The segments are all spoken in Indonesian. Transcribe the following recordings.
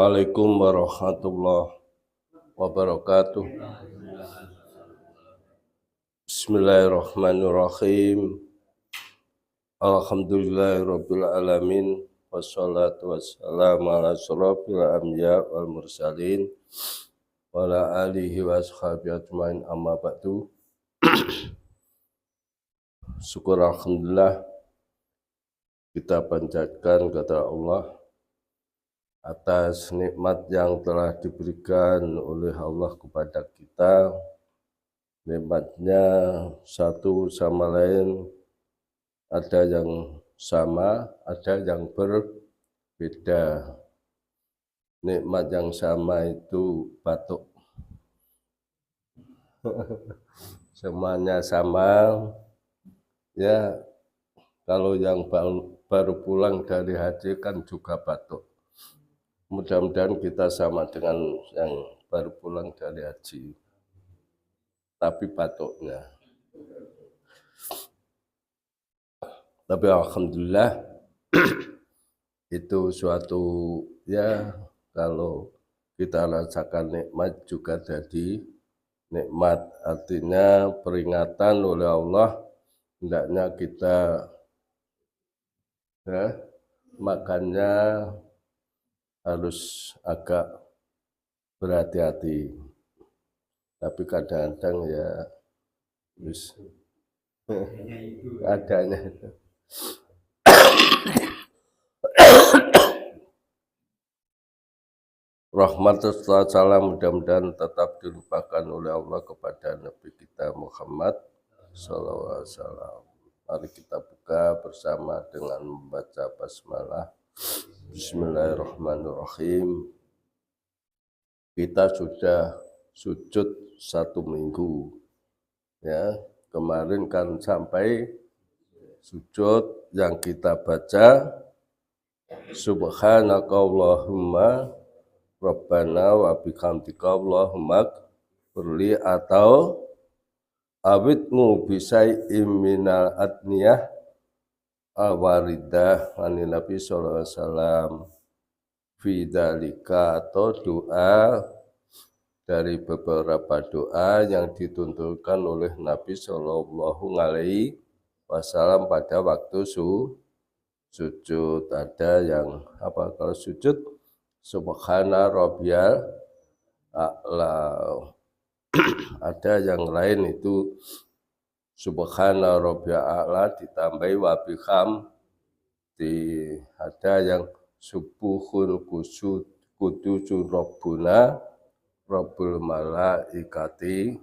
Assalamualaikum warahmatullahi wabarakatuh. Bismillahirrahmanirrahim. Alhamdulillahirabbil alamin. Wassalatu wassalamu ala asyrofil anbiya wal mursalin wa ala alihi wa ashabihi ajmain, amma ba'du. Syukur alhamdulillah kita panjatkan kepada Allah atas nikmat yang telah diberikan oleh Allah kepada kita. Nikmatnya satu sama lain, ada yang sama, ada yang berbeda. Nikmat yang sama itu batuk. Semuanya sama. Ya, kalau yang baru pulang dari haji kan juga batuk. Mudah-mudahan kita sama dengan yang baru pulang dari haji, tapi batuknya. Tapi alhamdulillah itu suatu, ya, kalau kita rasakan nikmat juga jadi nikmat. Artinya peringatan oleh Allah, hendaknya kita makannya harus agak berhati-hati. Tapi kadang-kadang ya adanya itu. Rahmat serta salam mudah-mudahan tetap dilimpahkan oleh Allah kepada Nabi kita Muhammad sallallahu alaihi wasallam. Mari kita buka bersama dengan membaca basmalah. Bismillahirrahmanirrahim. Kita sudah sujud 1 minggu, ya. Kemarin kan sampai sujud yang kita baca Subhanakallahumma Rabbana wa bihamdika Allahumma ighfirli, atau awitmu bisai'im minal adniyah awaridah ani Nabi sallallahu alaihi wasallam fi dzalika, atau doa dari beberapa doa yang dituntunkan oleh Nabi sallallahu alaihi wasallam pada waktu sujud. Ada yang apa kalau sujud? Subhana rabbiyal a'la. Ada yang lain itu Subhana rabbiyal a'la ditambahi wa bihamdi. Ada yang subuhul kudusun rabbuna rabbul malaikati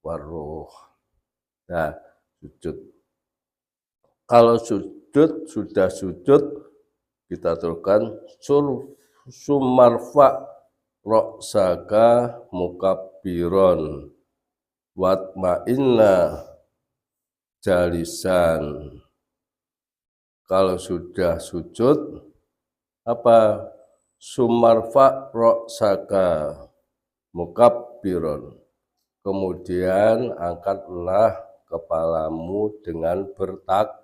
waruh. Nah, sujud. Kalau sudah sujud, kita teruskan sumarfa roksaka mukabbiron watma'inna jalisan. Kalau sudah sujud, apa? Sumarfa roksaka mukabbiron. Kemudian angkatlah kepalamu dengan bertakbir.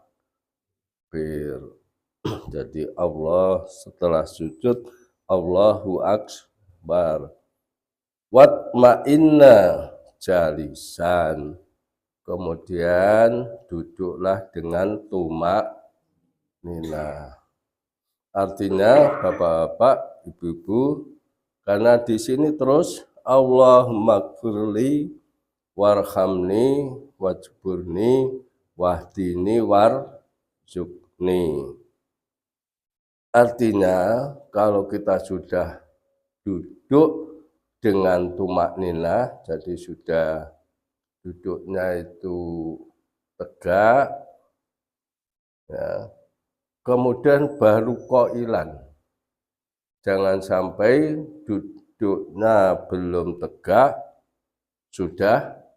Jadi Allah setelah sujud, Allahu Akbar. Watma'inna jalisan. Kemudian duduklah dengan tumak nina. Artinya bapak-bapak, ibu-ibu, karena di sini terus Allahumma ighfirli warhamni wajburni wahdini warzuqni. Artinya kalau kita sudah duduk dengan tumak nina, jadi sudah duduknya itu tegak, ya. Kemudian baru qailan. Jangan sampai duduknya belum tegak sudah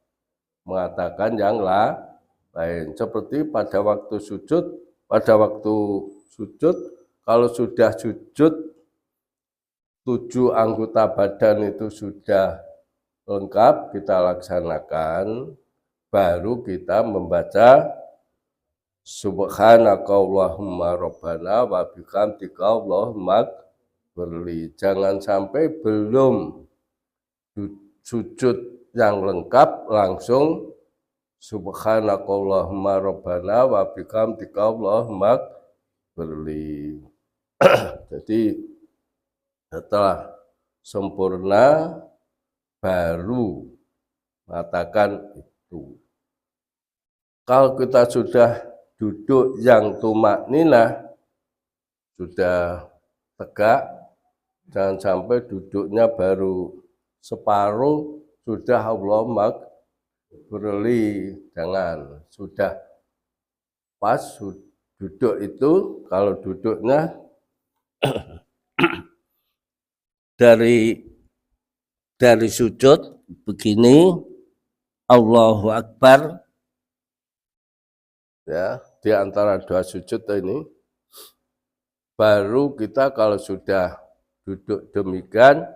mengatakan yang lain. Seperti pada waktu sujud, kalau sudah sujud 7 anggota badan itu sudah lengkap kita laksanakan, baru kita membaca Subhanakallahumma rabbana wa bihamdika Allahumma makfirli. Jangan sampai belum sujud yang lengkap langsung subhanakallahumma rabbana wa bihamdika allahumma makfirli. Jadi setelah sempurna baru mengatakan itu. Kalau kita sudah duduk yang tumak ninah, sudah tegak, jangan sampai duduknya baru separuh, sudah Allah makfirli. Jangan, sudah pas duduk itu, kalau duduknya dari sujud begini, Allahu Akbar, ya, di antara dua sujud ini, baru kita kalau sudah duduk demikian,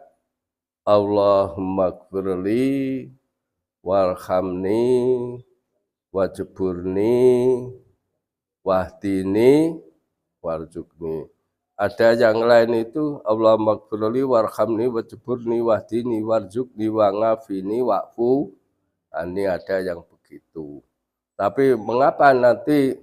Allahumma gfirli warhamni wajburni wahdini warzuqni. Ada yang lain itu Allahumma gfirli warhamni wajburni wahdini warzuqni wangafini wa'fu. Ini ada yang begitu. Tapi mengapa nanti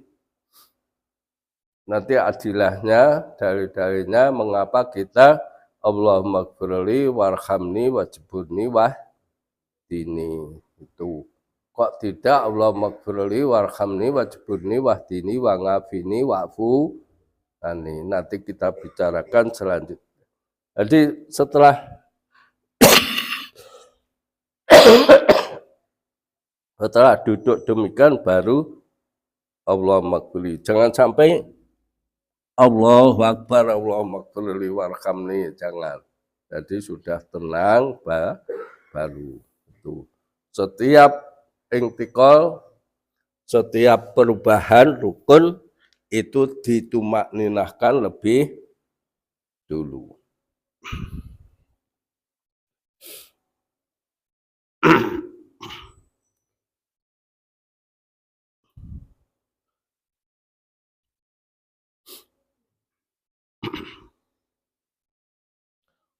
adilahnya, dalil-dalilnya mengapa kita Allahumma gfirli warhamni wajburni wahdini itu. Kok tidak Allahumma gfirli warhamni wajburni wahdini wangafini wa'fu. Nanti kita bicarakan selanjutnya. Jadi setelah duduk demikian baru Allahumma gfirli. Jangan sampai Allahu Akbar, Allahumma gfirli warhamni, jangan. Jadi sudah tenang baru itu. Setiap intikal, setiap perubahan rukun itu ditumakninahkan lebih dulu.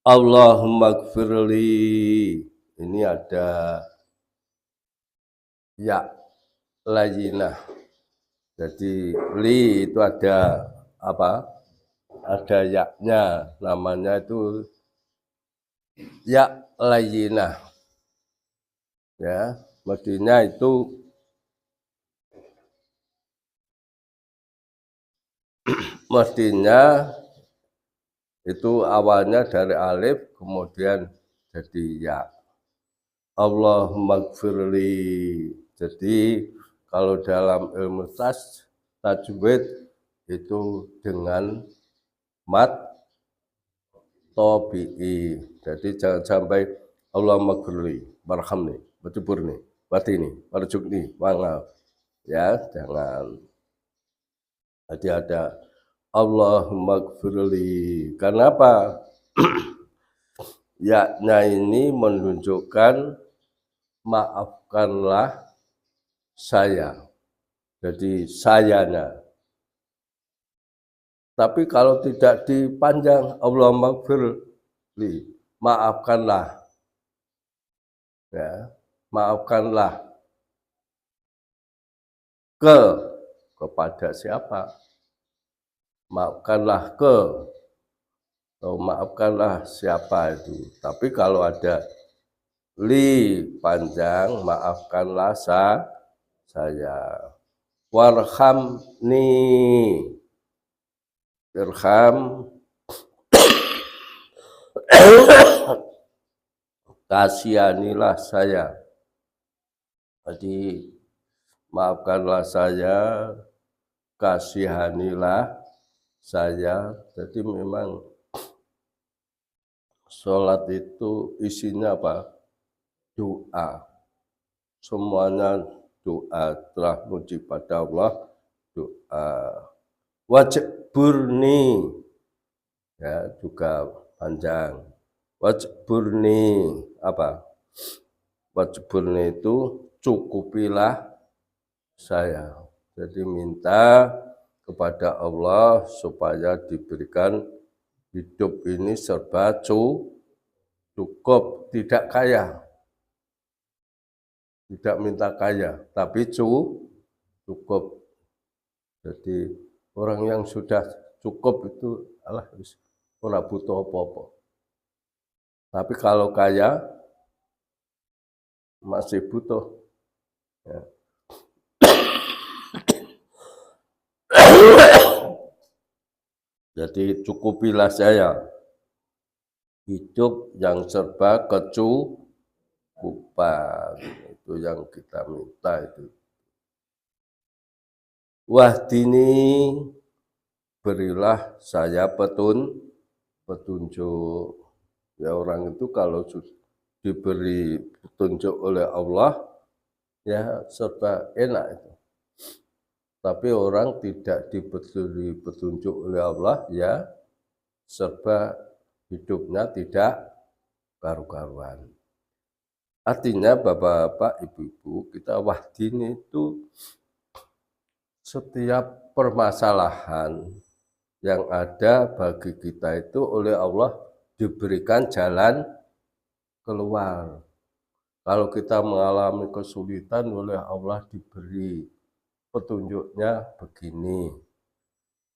Allahumma gfirli, ini ada ya layinah. Jadi li itu ada apa? Ada yaknya, namanya itu ya layinah. Ya, mestinya itu awalnya dari alif kemudian jadi ya. Allahumma gfirli. Jadi kalau dalam ilmu tajwid itu dengan mat tabi'i. Jadi jangan sampai Allahumma gfirli warhamni wajburni wahdini warzuqni wangaf. Ya, jangan. Jadi ada Allahumma gfirli. Kenapa? Yaknya ini menunjukkan maafkanlah saya. Jadi sayanya. Tapi kalau tidak dipanjang Allahumma gfirli, maafkanlah. Ya, maafkanlah. Kepada siapa? Maafkanlah maafkanlah siapa itu. Tapi kalau ada li panjang, maafkanlah saya. Warhamni, irham, kasihanilah saya. Jadi maafkanlah saya, kasihanilah saya. Jadi memang sholat itu isinya apa? Doa. Semuanya doa, telah muji pada Allah, doa. Wajburni, ya juga panjang. Wajburni apa? Wajburni itu cukupilah saya. Jadi minta kepada Allah supaya diberikan hidup ini serba cukup, tidak kaya, tidak minta kaya, tapi cukup. Jadi orang yang sudah cukup itu ora butuh apa-apa. Tapi kalau kaya masih butuh. Ya. Jadi cukupilah saya hidup yang serba kecukupan, itu yang kita minta itu. Wahdini, berilah saya petunjuk. Ya orang itu kalau diberi petunjuk oleh Allah, ya serba enak itu. Tapi orang tidak diberi petunjuk oleh Allah, ya serba hidupnya tidak karu-karuan. Artinya bapak-bapak, ibu-ibu, kita wahdini itu setiap permasalahan yang ada bagi kita itu oleh Allah diberikan jalan keluar. Kalau kita mengalami kesulitan, oleh Allah diberi petunjuknya begini.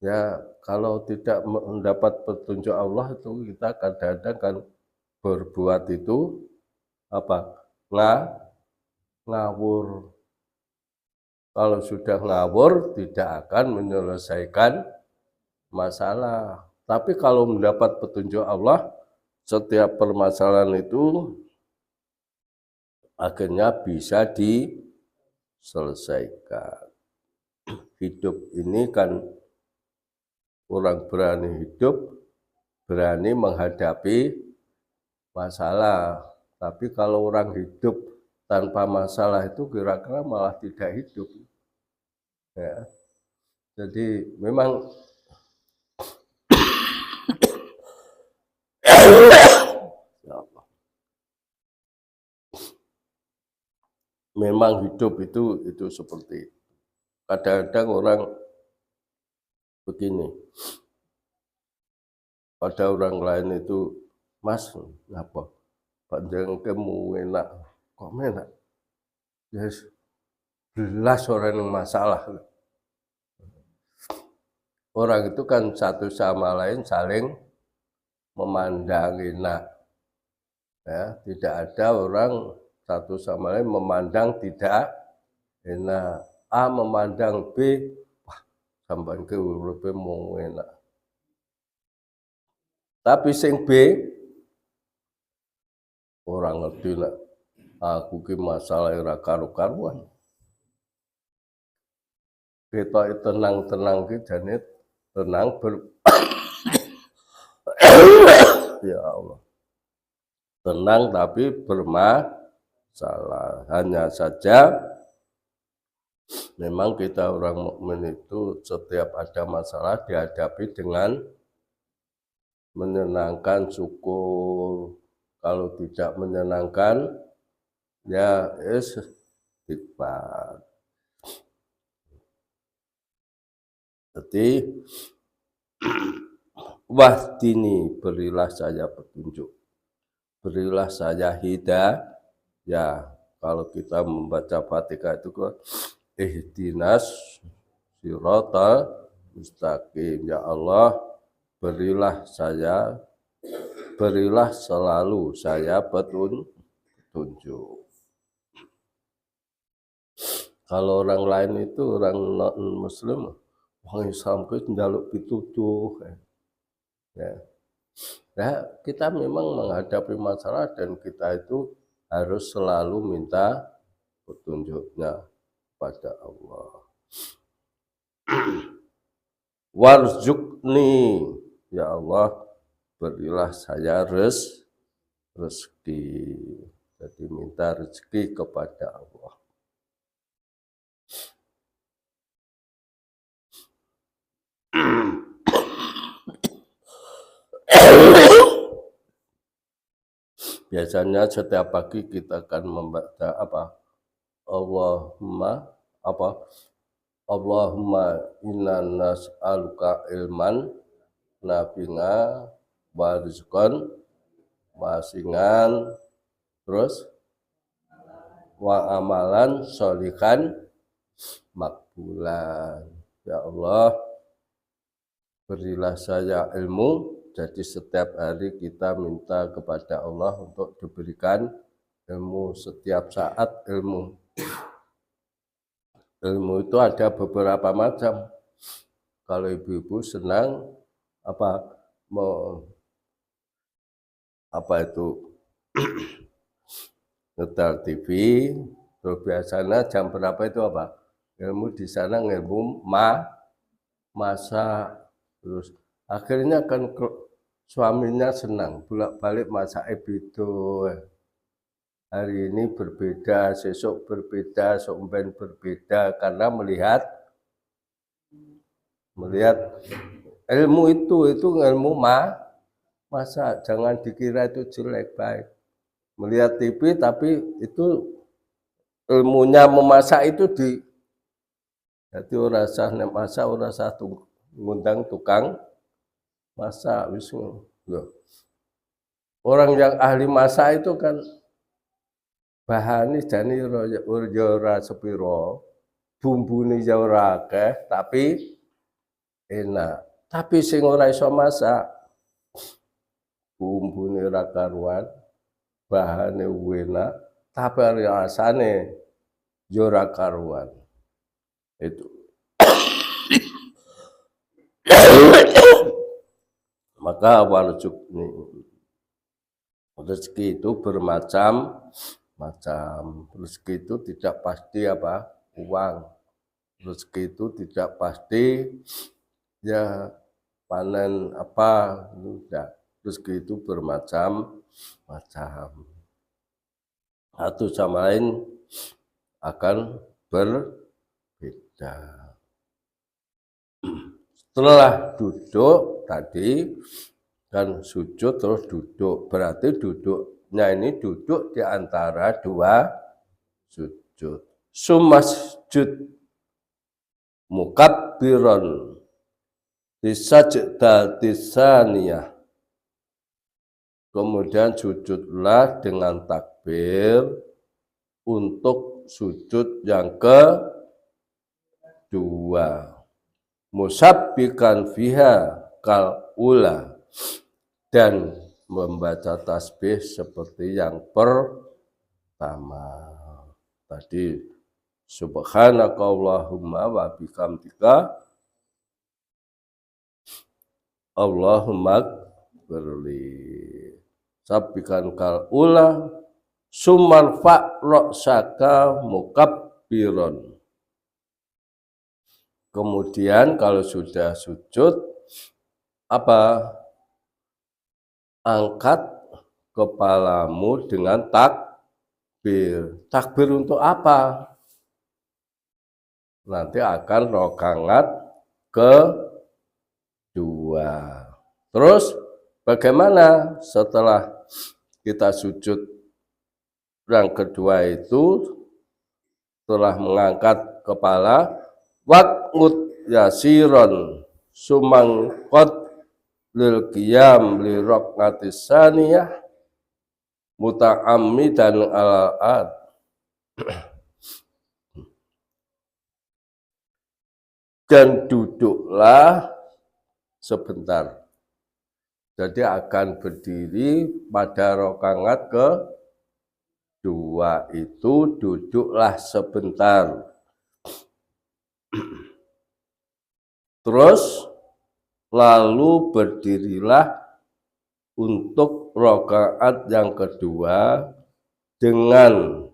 Ya, kalau tidak mendapat petunjuk Allah itu kita kadang-kadang kan berbuat itu ngawur. Kalau sudah ngawur tidak akan menyelesaikan masalah. Tapi kalau mendapat petunjuk Allah, setiap permasalahan itu akhirnya bisa diselesaikan. Hidup ini kan orang berani hidup, berani menghadapi masalah. Tapi kalau orang hidup tanpa masalah itu kira-kira malah tidak hidup. Ya. Jadi memang memang hidup itu seperti kadang-kadang orang begini, pada orang lain itu, Mas, apa? Panjang kamu enak, kok enak? Yes, jelas orang yang masalah. Orang itu kan satu sama lain saling memandang enak. Ya, tidak ada orang satu sama lain memandang tidak enak. A memandang B, wah, sampai ke urupe mau enak. Tapi sing B orang ngerti lah, aku ki masalah ora karu-karuan. Kita tenang-tenang ki jane tenang ya Allah. Tenang tapi bermasalah. Hanya saja memang kita orang mukmin itu setiap ada masalah dihadapi dengan menyenangkan, syukur. Kalau tidak menyenangkan, ya istighfar. Jadi wahdini, berilah saya petunjuk, berilah saya hidayah. Ya, kalau kita membaca Fatihah itu ihdinas siratal mustaqim. Ya Allah, berilah selalu saya petunjuk. Kalau orang lain itu orang non muslim, orang Islam itu njaluk pituduh. Ya. Ya, kita memang menghadapi masalah dan kita itu harus selalu minta petunjuknya pada Allah. Warzuqni, ya Allah, berilah saya rezeki. Jadi minta rezeki kepada Allah. Biasanya setiap pagi kita akan membaca Allahumma inna nas'aluka ilman nafi'a wa rizqan wasingan, terus wa amalan sholihan makbulan. Ya Allah, berilah saya ilmu, jadi setiap hari kita minta kepada Allah untuk diberikan ilmu setiap saat. Ilmu itu ada beberapa macam. Kalau ibu-ibu senang itu nyetel TV, terus biasanya jam berapa itu ilmu di sana, ilmu masak. Terus akhirnya kan suaminya senang bolak-balik masak itu. Hari ini berbeda, besok berbeda, somben berbeda, karena melihat ilmu itu ilmu masak. Jangan dikira itu jelek, baik. Melihat TV tapi itu ilmunya memasak itu jadi ora sah nek masak, ora sah ngundang tukang masak. Orang yang ahli masak itu kan bahannya jane ora sepiro, bumbune ya ora akeh tapi enak. Tapi sing ora iso masak, bumbune ora karuan, bahane enak, tapi rasane ya ora karuan. Itu. Maka rezeki itu bermacam-macam. Rezeki itu tidak pasti uang. Rezeki itu tidak pasti ya panen tidak. Rezeki itu bermacam-macam. Satu sama lain akan berbeda. Setelah duduk tadi kan sujud terus duduk, berarti duduknya ini duduk di antara dua sujud. Sumasjud mukabbiron disajdatis tsaniyah. Kemudian sujudlah dengan takbir untuk sujud yang kedua. Musabbikan fiha kal ula, dan membaca tasbih seperti yang pertama. Tadi subhanakallahumma wa bihamdika Allahumma gfirli. Sabbikan kal ula summal fa'ra'saka mukabbiron. Kemudian kalau sudah sujud, angkat kepalamu dengan takbir. Takbir untuk apa? Nanti akan rakaat kedua. Terus bagaimana setelah kita sujud yang kedua itu, setelah mengangkat kepala, waqut yasiron sumangqat lil qiyam li raqatis saniyah muta'ammidan al-ad. Dan duduklah sebentar. Jadi akan berdiri pada rakaat kedua itu, duduklah sebentar. Terus lalu berdirilah untuk rakaat yang kedua dengan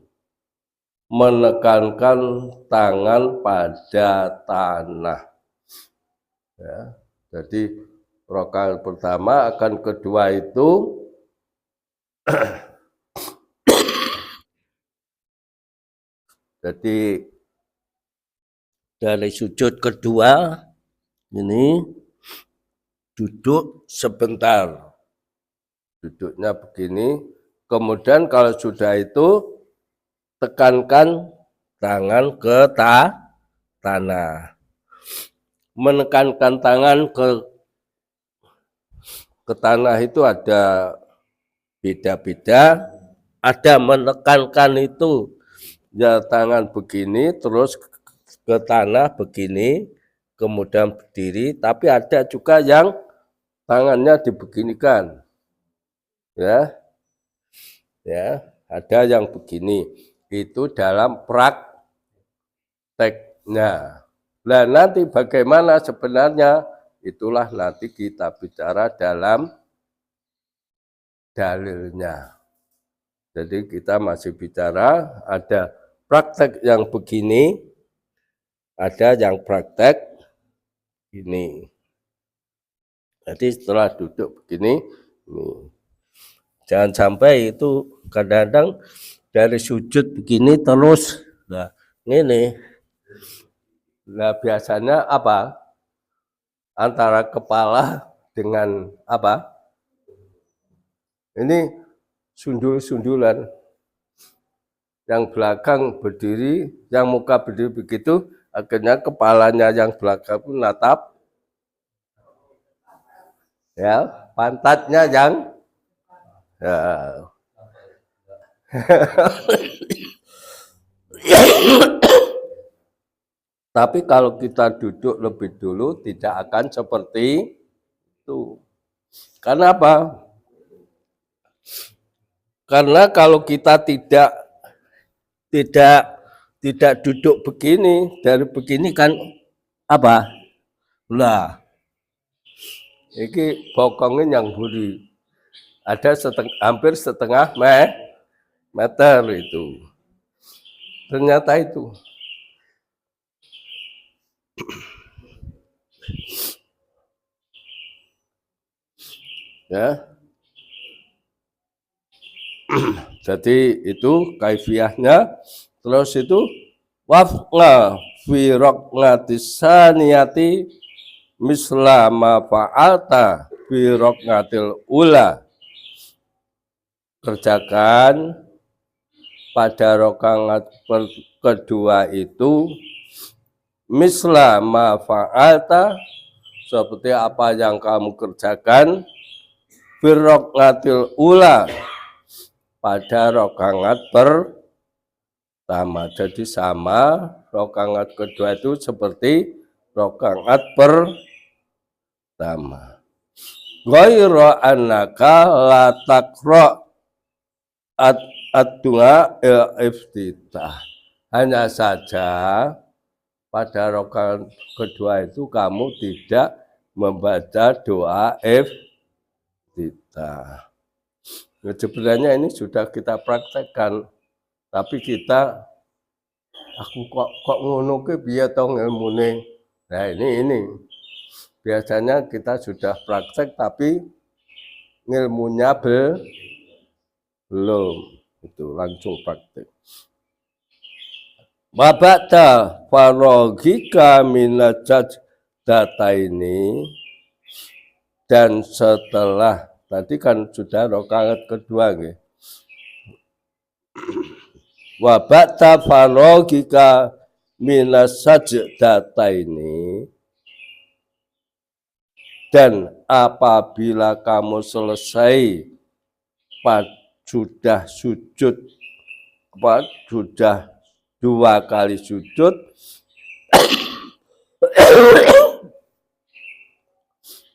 menekankan tangan pada tanah. Ya, jadi rakaat pertama akan kedua itu jadi dari sujud kedua ini duduk sebentar, duduknya begini. Kemudian kalau sudah itu tekankan tangan ke tanah, menekankan tangan ke ke tanah itu ada beda-beda, ada menekankan itu ya tangan begini terus ke tanah begini kemudian berdiri, tapi ada juga yang tangannya dibeginikan, ya ada yang begini, itu dalam prakteknya. Nah nanti bagaimana sebenarnya, itulah nanti kita bicara dalam dalilnya. Jadi kita masih bicara ada praktek yang begini, ada yang praktek ini. Jadi setelah duduk begini, ini. Jangan sampai itu kadang-kadang dari sujud begini terus. Nah, ini. Nah, biasanya apa? Antara kepala dengan apa? Ini sundul-sundulan. Yang belakang berdiri, yang muka berdiri begitu, akhirnya kepalanya yang belakang pun natap. Ya, pantatnya yang ya. Tapi kalau kita duduk lebih dulu tidak akan seperti itu. Karena apa? Karena kalau kita tidak duduk begini, dari begini kan apa? Lah, ini bokongnya yang buri. Ada hampir setengah meter itu. Ternyata itu. Ya. Jadi itu kaifiahnya. Terus itu wafqa fi raqnatis misla ma fa'alta fi raqnatil ula. Kerjakan pada rakaat kedua itu misla ma fa'alta, seperti apa yang kamu kerjakan fi raqnatil ula, pada rakaat pertama. Jadi sama, rakaat kedua itu seperti rakaat pertama. Ghairu annaka la taqra ad-du'a iftitah. Hanya saja pada rakaat kedua itu kamu tidak membaca doa iftitah. Nah, sebenarnya ini sudah kita praktekkan, tapi kita aku kok ngono ke piye to ilmune. Nah, ini biasanya kita sudah praktek tapi ilmunya belum, itu langsung praktek. Wabata farogika minajat data ini, dan setelah tadi kan sudah rakaat kedua nggih. Wa ba'da farogika minasaj data ini, dan apabila kamu selesai sudah sujud, sudah 2 kali sujud,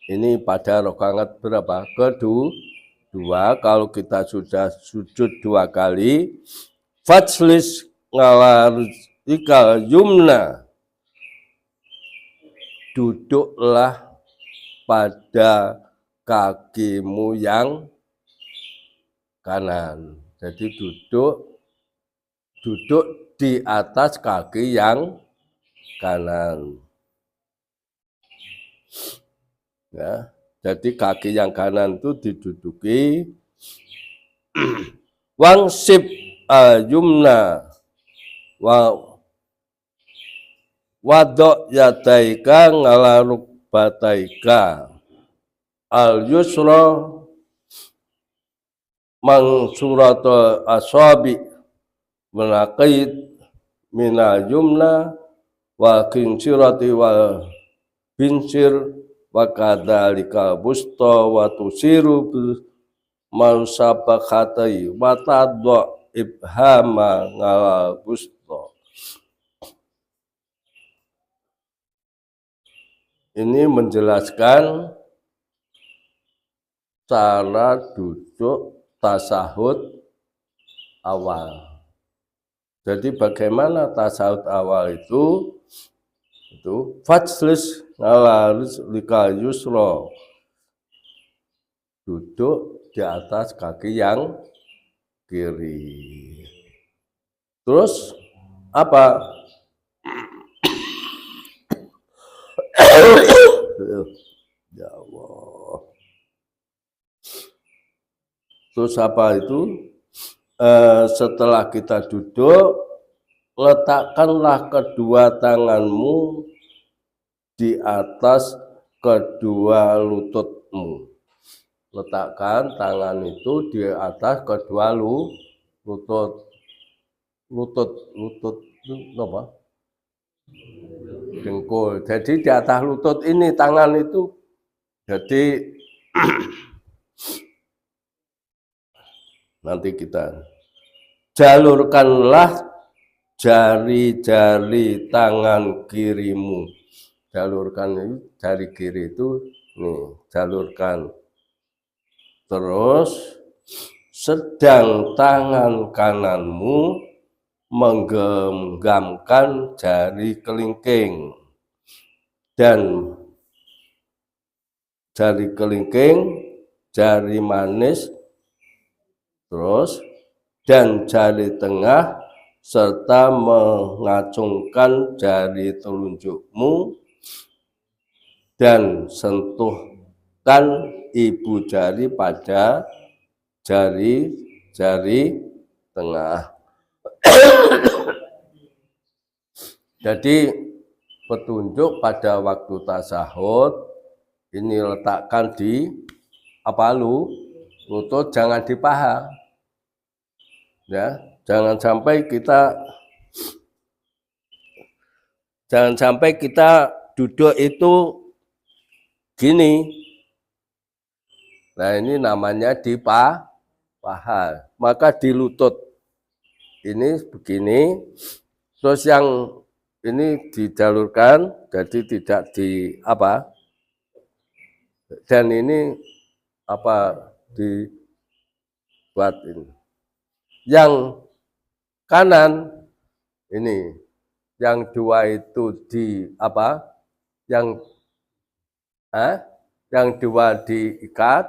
ini pada rakaat berapa? Kedua. Kalau kita sudah sujud 2 kali, fajlis ngalarikal yumna, duduklah pada kakimu yang kanan. Jadi duduk di atas kaki yang kanan. Ya, jadi kaki yang kanan itu diduduki. Wangsib al-yumna wadok yadaika ngalaruk bataika al-yusra mangsurata asabi menaqid minal yumna wa kinsirati wa binsir wa kadzalika busta wa tusiru mausabakatai wa tadwa ibhama ngala busta. Ini menjelaskan cara duduk tasahud awal. Jadi bagaimana tasawuf awal itu fajlis ala lika yusra, duduk di atas kaki yang kiri. Terus apa? Ya Allah. Terus apa itu? Setelah kita duduk, letakkanlah kedua tanganmu di atas kedua lututmu. Letakkan tangan itu di atas kedua lutut. Lutut itu apa? Dengkul. Jadi di atas lutut ini tangan itu. Jadi nanti kita jalurkanlah jari-jari tangan kirimu. Jalurkan ini jari kiri itu nih, jalurkan. Terus sedang tangan kananmu menggenggamkan jari kelingking dan jari kelingking, jari manis, terus dan jari tengah serta mengacungkan jari telunjukmu dan sentuhkan ibu jari pada jari-jari tengah. Jadi petunjuk pada waktu tasahud ini letakkan di lutut, jangan di paha. Ya, jangan sampai kita duduk itu gini. Nah, ini namanya di paha. Maka di lutut ini begini. Terus yang ini dijalurkan, jadi tidak dan ini dibuat ini. Yang kanan ini, yang dua itu yang dua diikat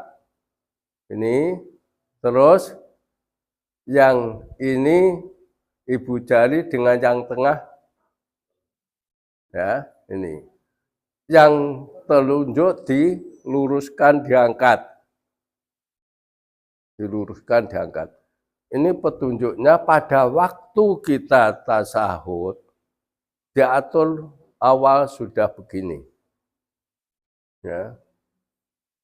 ini, terus yang ini ibu jari dengan yang tengah, ya ini, yang telunjuk diluruskan diangkat. Ini petunjuknya pada waktu kita tasahud, diatur awal sudah begini. Ya.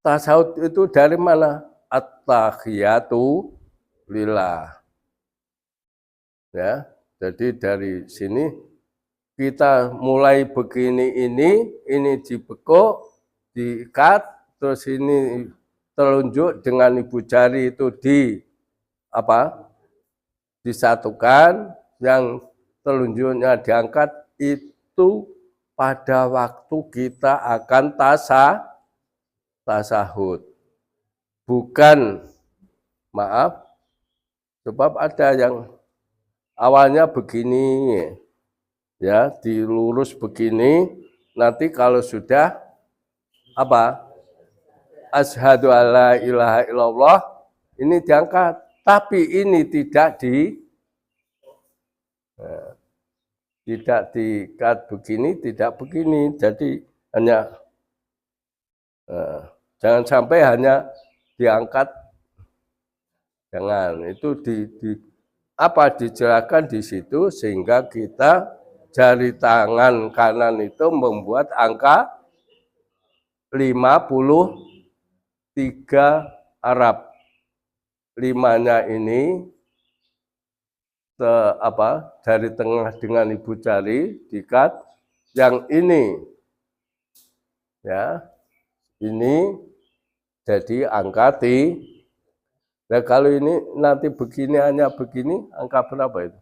Tasahud itu dari mana? At-tahiyatu lillah. Ya, jadi dari sini kita mulai begini ini dibekuk, diikat, terus ini telunjuk dengan ibu jari itu disatukan, yang telunjuknya diangkat itu pada waktu kita akan tasahud. Bukan, sebab ada yang awalnya begini, ya, dilurus begini, nanti kalau sudah asyhadu alla ilaha illallah, ini diangkat, tapi ini tidak diikat begini, tidak begini, jadi hanya jangan sampai hanya diangkat, jangan, itu dijelaskan di situ sehingga kita jari tangan kanan itu membuat angka 53 Arab. 5-nya ini jari tengah dengan ibu jari diikat, yang ini ya ini jadi angka T. Nah, kalau ini nanti begini hanya begini, angka berapa itu?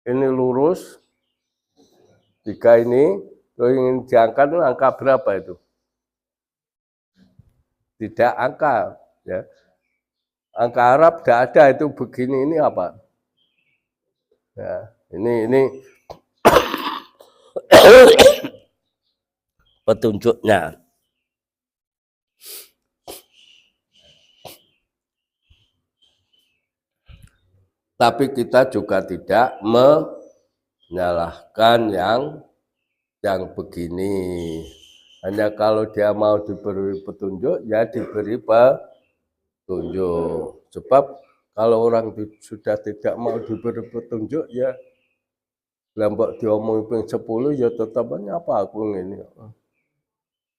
Ini lurus, 3 ini, kalau ingin diangkat angka berapa itu? Tidak angka, ya. Angka Arab tidak ada itu begini, ini apa? Ya, ini petunjuknya. Tapi kita juga tidak menyalahkan yang begini. Hanya kalau dia mau diberi petunjuk, ya diberi petunjuk. Sebab kalau orang sudah tidak mau diberi petunjuk, ya lambak diomongin 10, ya tetap apa aku ini.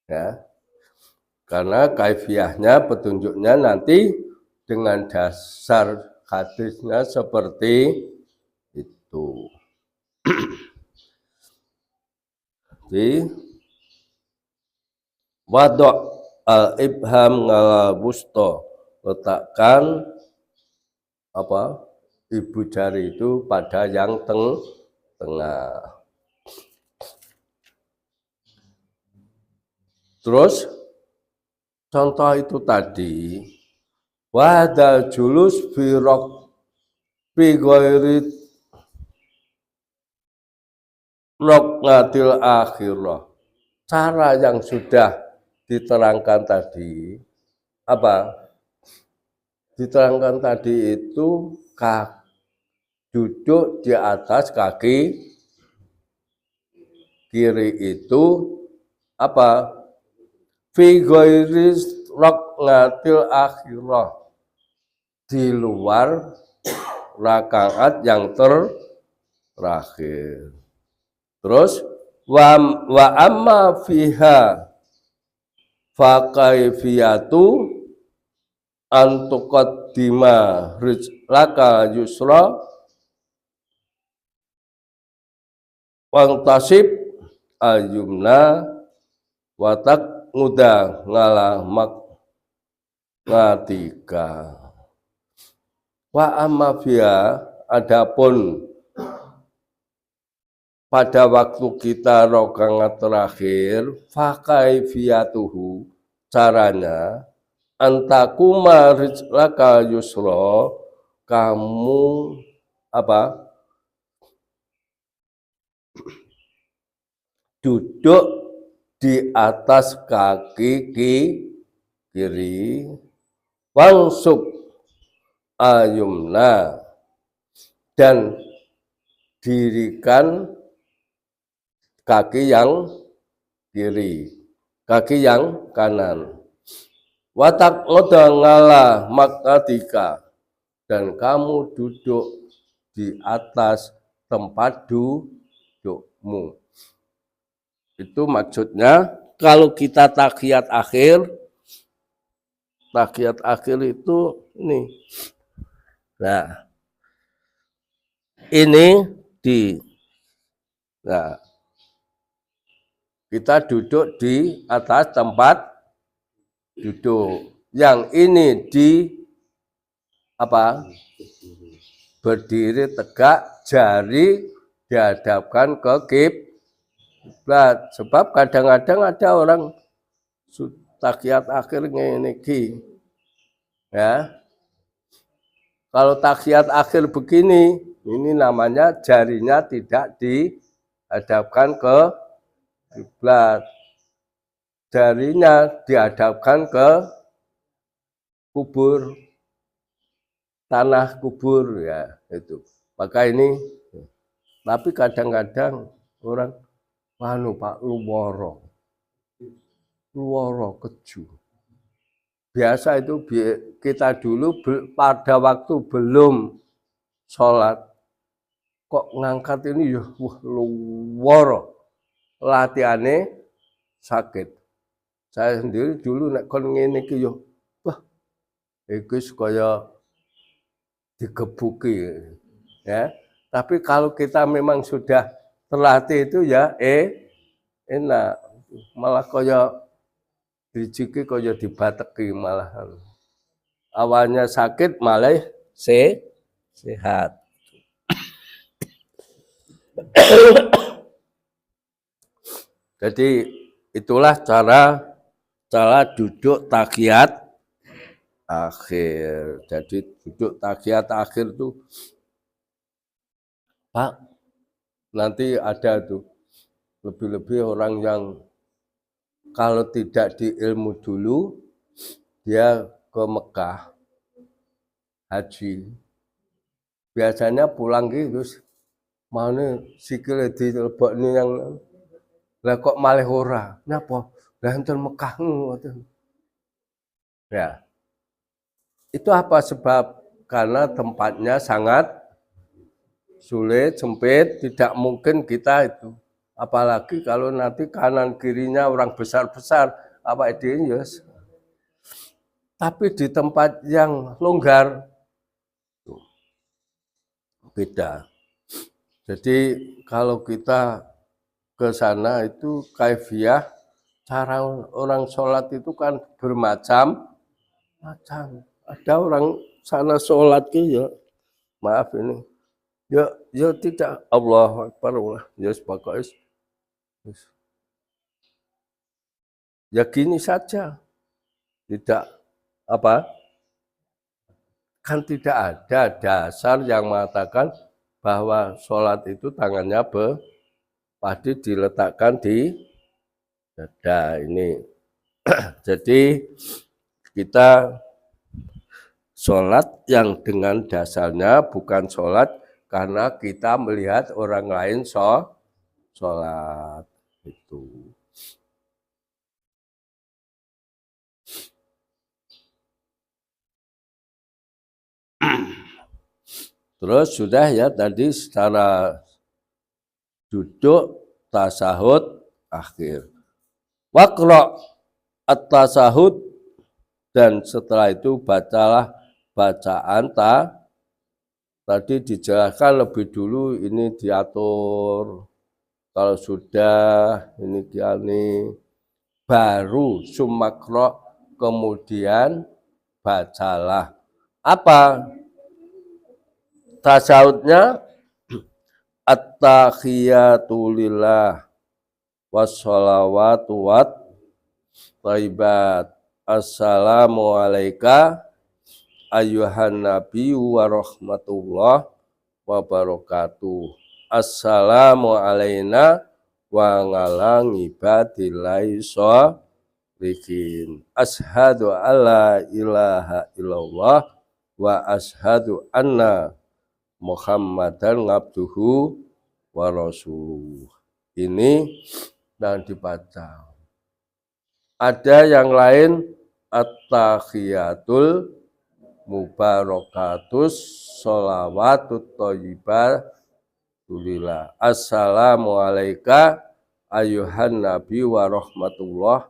Ya. Karena kaifiahnya, petunjuknya nanti dengan dasar hadisnya seperti itu. Jadi wadok al-ibham ngala busto, letakkan apa ibu jari itu pada yang tengah. Terus contoh itu tadi wahda julus fi ghairi roknatil akhirah. Cara yang sudah diterangkan tadi, apa? Diterangkan tadi itu duduk di atas kaki kiri itu apa? Fi ghairi roknatil akhirah. Di luar rakaat yang terakhir. Terus wa amma fiha fa kaifiyatu antuqaddima rizlaka yusra wangtasib ayumna watak muda ngala ngatika. Wa amma fiha, adapun pada waktu kita rakaat terakhir, fakaifiyatuhu, caranya antakuma rizlaka yusra, kamu apa? Duduk di atas kaki kiri, wangsub ayumna, dan dirikan kaki yang kiri, kaki yang kanan. Watak ngoda ngala makadika, dan kamu duduk di atas tempat dudukmu. Itu maksudnya kalau kita tahiyat akhir itu ini. Nah, ini nah, kita duduk di atas tempat duduk. Yang ini berdiri tegak, jari dihadapkan ke kiblat. Sebab kadang-kadang ada orang tahiyat akhir ngene iki. Ya. Kalau tahiyat akhir begini, ini namanya jarinya tidak dihadapkan ke kiblat. Jarinya dihadapkan ke kubur, tanah kubur, ya itu. Maka ini, tapi kadang-kadang orang Pak luworo keju. Biasa itu kita dulu pada waktu belum sholat, kok ngangkat ini ya luworo, latihannya sakit. Saya sendiri dulu nek kon ngene iki yo wah iku kaya digebuki ya. Tapi kalau kita memang sudah terlatih itu ya enak, malah kaya Drijike kaya dibateki malahan. Awalnya sakit malah sehat. Jadi itulah cara duduk tahiyat akhir. Jadi duduk tahiyat akhir tuh, Pak, nanti ada tuh lebih-lebih orang yang kalau tidak di ilmu dulu, dia ke Mekah haji. Biasanya pulang gitu, mana sikile dilebokne yang lah kok malih ora. Napa? Lah enten Mekah ngoten. Ya. Itu apa sebab? Karena tempatnya sangat sulit, sempit, tidak mungkin kita itu. Apalagi kalau nanti kanan kirinya orang besar-besar, apa idenya? Tapi di tempat yang longgar beda. Jadi kalau kita ke sana itu kaifiah cara orang sholat itu kan bermacam-macam. Ada orang sana sholat ya, maaf ini, ya tidak Allahu Akbar lah, ya pokoknya ya gini saja, tidak apa, kan tidak ada dasar yang mengatakan bahwa sholat itu tangannya pasti diletakkan di dada ini. Jadi kita sholat yang dengan dasarnya bukan sholat karena kita melihat orang lain sholat itu. Terus sudah ya tadi secara duduk tasahud akhir. Waqra at-tasahud, dan setelah itu bacalah bacaan tadi dijelaskan lebih dulu, ini diatur. Kalau sudah ini baru sumakro, kemudian bacalah apa tasawufnya, at-tahiyatu lillah wassalawatu wat thayyibat, assalamu alaika ayyuhan nabiyyu wa rahmatullah wa barakatuh, assalamu alaina wa ala ibadillahi sholihin, asyhadu alla ilaha illallah wa asyhadu anna Muhammadan abduhu wa rasuluh. Ini dan dibaca. Ada yang lain, at-tahiyatul mubarakatus sholawatut thayyibatulillah, assalamu alaika ayyuhan nabi wa rahmatullah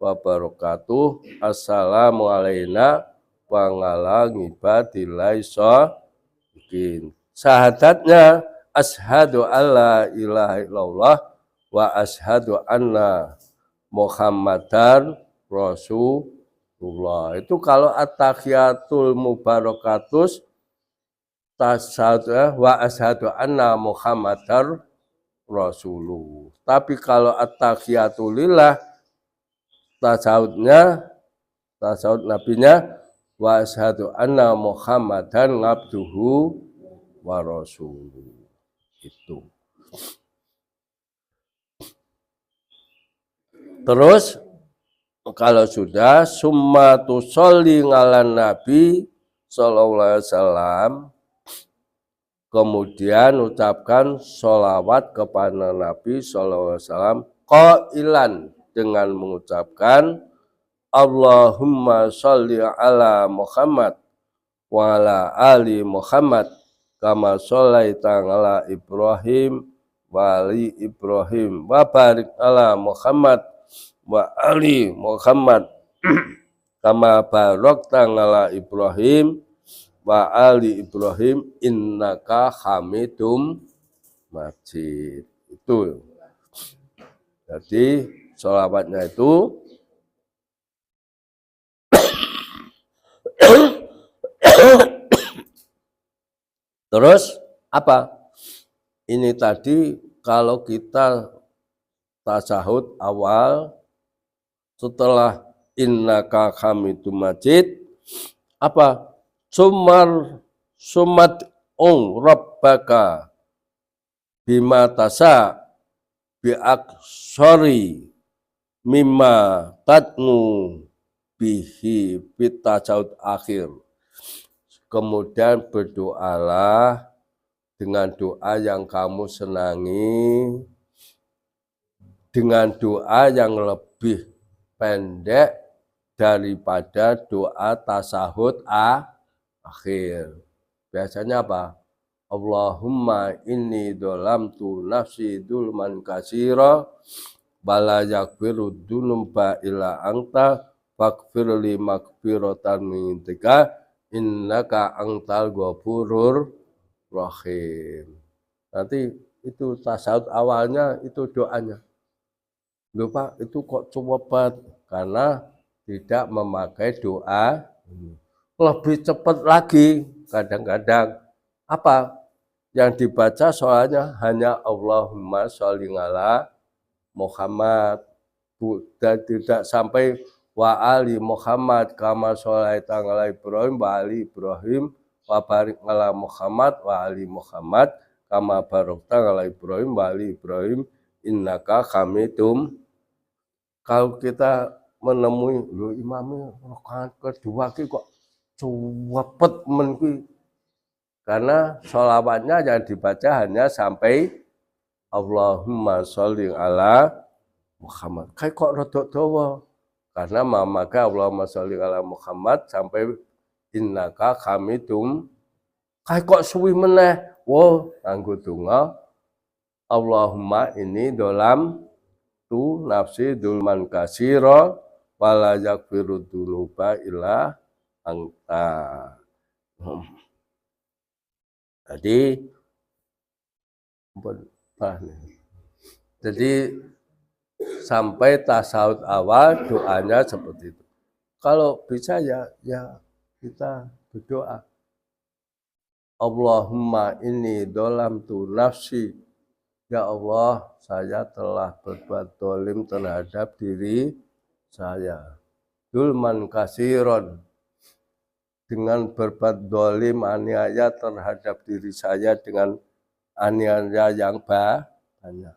wa barakatuh, assalamu alaina wa ala ibadillahi sholihin. Syahadatnya asyhadu alla ilaha illallah wa asyhadu anna Muhammadan Rasulullah. Itu kalau at-tahiyatul mubarakatus tasawuf wa asyhadu anna Muhammadar Rasulullah. Tapi kalau at-tahiyatul lillah tasawufnya, tasawuf nabinya wa asyhadu anna Muhammadan abduhu wa rasuluh. Itu. Terus kalau sudah summa tusolli ala nabi sallallahu alaihi wasallam, kemudian ucapkan sholawat kepada Nabi sallallahu alaihi wasallam qailan, dengan mengucapkan Allahumma sholli ala Muhammad wa ala ali Muhammad kama sholaita ala Ibrahim wa ali Ibrahim wa barik ala Muhammad wa ali Muhammad kama barakta ala Ibrahim wa ali Ibrahim innaka hamidum majid. Itu. Jadi sholawatnya itu Terus apa? Ini tadi kalau kita tasyahud awal setelah innaka hamidum majid apa? Sumat rabbaka bima tasa biaksori mimma tadnu bihi bitasyahud akhir. Kemudian berdoalah dengan doa yang kamu senangi, dengan doa yang lebih pendek daripada doa tasyahud akhir. Biasanya apa? Allahumma inni dolamtu nafsi dulman kasira bala yakfiru dunuba ila anta fakfirli makfiratan mintika innaka antal ghafurur rahim. Nanti itu tasyahud awalnya itu doanya. Lupa itu kok cepat karena tidak memakai doa. Lebih cepat lagi kadang-kadang apa yang dibaca soalnya hanya Allahumma sholli ala Muhammad, dan tidak sampai wa ali Muhammad kama sholaita ala Ibrahim wa ali Ibrahim wa barik ala Muhammad wa ali Muhammad kama barakta ala Ibrahim wa ali Ibrahim innaka hamidum. Kalau kita menemui lo imamnya rakaat kedua kok cepet men, karena sholawatnya yang dibaca hanya sampai Allahumma sholli ala Muhammad. Kayak kok rodok dawa. Karena maka Allahumma sholli ala Muhammad sampai innaka hamidum. Kayak kok suwi meneh. Wo, nganggo donga Allahumma ini dolam tu nafsi dulman kasira wala yakfiru dunuba illa anta. Jadi sampai tasyahud awal doanya seperti itu. Kalau bisa ya kita berdoa. Allahumma inni dolamtu nafsi. Ya Allah, saya telah berbuat dolim terhadap diri saya. Dulman kasiron. Dengan berbuat dolim aniaya terhadap diri saya dengan aniaya yang banyak.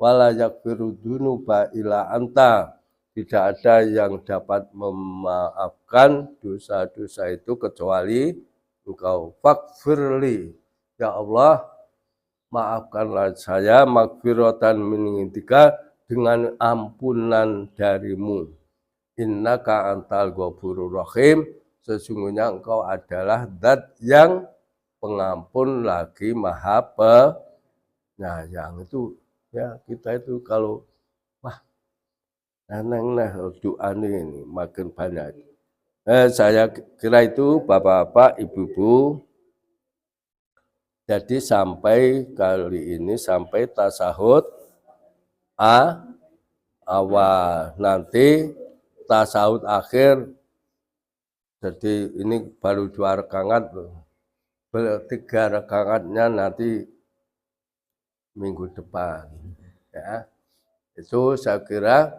Wala yakfiru dunuba ila anta. Tidak ada yang dapat memaafkan dosa-dosa itu kecuali Engkau. Fakfirli. Ya Allah, maafkanlah saya makfiratan min indika dengan ampunan darimu. Innaka antal ghafurur rahim. Sesungguhnya Engkau adalah zat yang pengampun lagi maha penyayang. Itu ya, kita itu kalau wah nah doa ini makin banyak. Saya kira itu Bapak-bapak, Ibu-ibu. Jadi sampai kali ini sampai tasyahud awal, nanti tasyahud akhir. Jadi ini baru 2 rakaat loh. 3 rakaatnya nanti minggu depan. Ya. Itu saya kira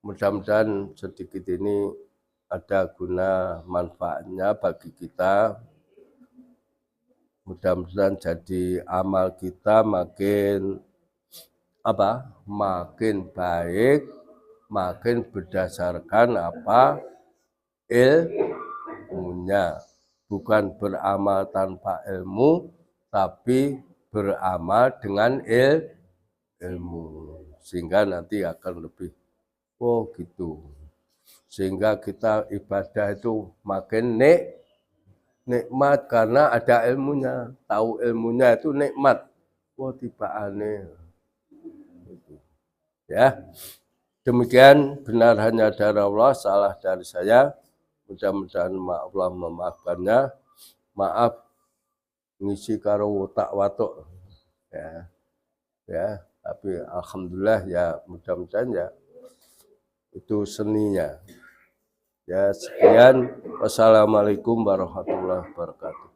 mudah-mudahan sedikit ini ada guna manfaatnya bagi kita. Mudah-mudahan jadi amal kita makin makin baik, makin berdasarkan ilmunya. Bukan beramal tanpa ilmu, tapi beramal dengan ilmu. Sehingga nanti akan lebih gitu. Sehingga kita ibadah itu makin nikmat karena ada ilmunya. Tahu ilmunya itu nikmat. Tiba aneh. Ya. Demikian, benar hanya dari Allah, salah dari saya. Mudah-mudahan Allah memaafkannya. Maaf ngisi karo watuk ya, tapi alhamdulillah ya, mudah-mudahan ya itu seninya. Ya, sekian. Wassalamualaikum warahmatullahi wabarakatuh.